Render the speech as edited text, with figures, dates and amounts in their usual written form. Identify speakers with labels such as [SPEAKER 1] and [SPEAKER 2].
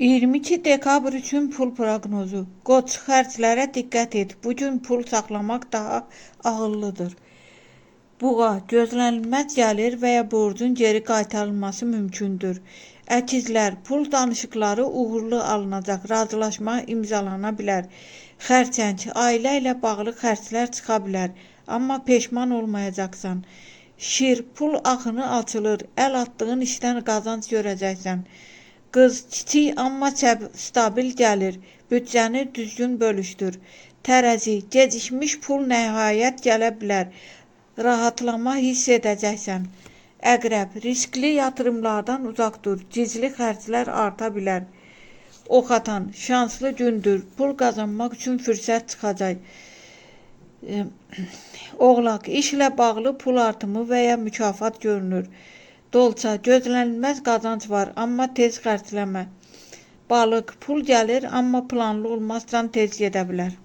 [SPEAKER 1] 22 dekabr üçün pul proqnozu. Qoç, xərclərə diqqət et. Bugün pul saxlamaq daha ağıllıdır. Buğa, gözlənilməz gəlir və ya borcun geri qaytarılması mümkündür. Əkizlər, pul danışıqları uğurlu alınacaq, razılaşma imzalana bilər. Xərçəng, ailə ilə bağlı xərclər çıxa bilər, amma peşman olmayacaqsan. Şir, pul axını açılır, əl atdığın işdən qazanc görəcəksən. Qız, kiçik amma stabil gəlir, büdcəni düzgün bölüşdür. Tərəzi, gecikmiş pul nəhayət gələ bilər, rahatlama hiss edəcəksən. Əqrəb, riskli yatırımlardan uzaq dur, gizli xərclər arta bilər. Ox atan, şanslı gündür, pul qazanmaq üçün fürsət çıxacaq. Oğlaq, işlə bağlı pul artımı və ya mükafat görünür. Dolça, gözlənilməz qazanc var, amma tez xərcləmə. Balıq, pul gəlir, amma planlı olmazsan tez gedə bilər.